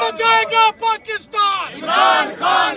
बचाएगा पाकिस्तान? इमरान खान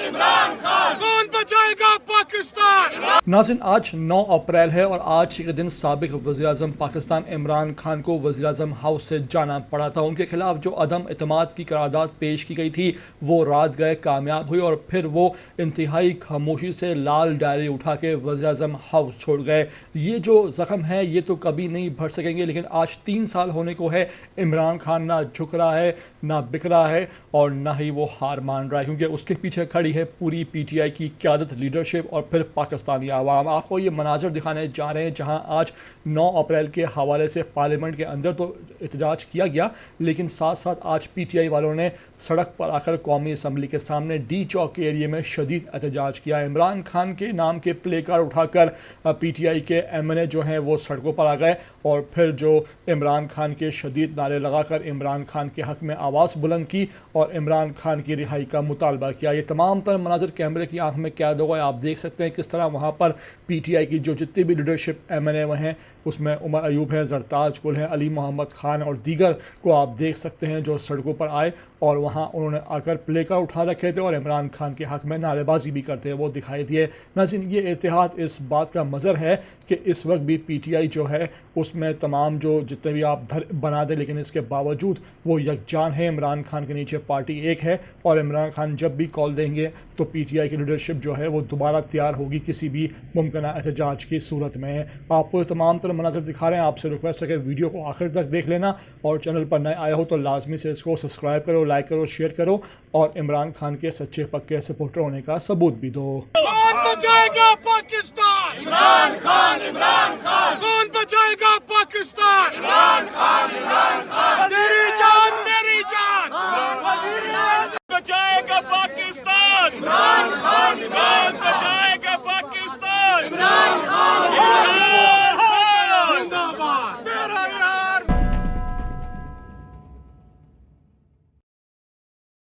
कौन बचाएगा पाकिस्तान? नाज़रीन, आज 9 अप्रैल है और आज के दिन साबिक वज़ीर-ए-आज़म पाकिस्तान इमरान खान को वज़ीर-ए-आज़म हाउस से जाना पड़ा था। उनके खिलाफ जो अदम एतमाद की करारदाद पेश की गई थी वो रात गए कामयाब हुई और फिर वो इंतहाई खामोशी से लाल डायरी उठा के वज़ीर-ए-आज़म हाउस छोड़ गए। ये जो ज़ख्म है ये तो कभी नहीं भर सकेंगे, लेकिन आज 3 साल होने को है। इमरान खान ना झुक रहा है, ना बिक रहा है और ना ही वो हार मान रहा है, क्योंकि उसके पीछे खड़ी है पूरी PTI की क़यादत, लीडरशिप और फिर पाकिस्तानी आवाम। आपको ये मनाजर दिखाने जा रहे हैं जहां आज 9 अप्रैल के हवाले से पार्लियामेंट के अंदर तो एहतजाज किया गया, लेकिन साथ साथ आज PTI वालों ने सड़क पर आकर कौमी असम्बली के सामने डी चौक के एरिए में शदीद एहतजाज किया। इमरान खान के नाम के प्ले कार्ड उठाकर PTI के MNA जो हैं वो सड़कों पर आ गए और फिर जो इमरान खान के शदीद नारे लगाकर इमरान खान के हक़ में आवाज़ बुलंद की और इमरान खान की रिहाई का मुतालबा किया। ये तमाम तर मनाजर कैमरे की आंख में कैद हो गए। आप देख सकते हैं किस तरह वहाँ पर PTI की जो जितनी भी लीडरशिप MNA वह हैं, उसमें उमर अयूब हैं, जरताज गुल हैं, अली मोहम्मद खान और दीगर को आप देख सकते हैं जो सड़कों पर आए और वहाँ उन्होंने आकर प्ले कार्ड उठा रखे थे और इमरान खान के हक़ में नारेबाजी भी करते हैं वो दिखाई दिए। नाज़रीन, ये इत्तेहाद इस बात का मज़र है कि इस वक्त भी PTI जो है उसमें तमाम जो जितने भी आप बना दें, लेकिन इसके बावजूद वो यकजान है। इमरान खान के नीचे पार्टी एक है और इमरान खान जब भी कॉल देंगे तो PTI की लीडरशिप जो है वो दोबारा तैयार होगी किसी भी मुमकिन एहतजाज की सूरत में। आपको तमाम तरह मनाज़र दिखा रहे हैं। आपसे रिक्वेस्ट है कि वीडियो को आखिर तक देख लेना और चैनल पर नए आए हो तो लाजमी से इसको सब्सक्राइब करो, लाइक करो, शेयर करो और इमरान खान के सच्चे पक्के सपोर्टर होने का सबूत भी दो। कौन बचाएगा पाकिस्तान? इमरान खान कौन बचाएगा पाकिस्तान? इमरान खान तेरी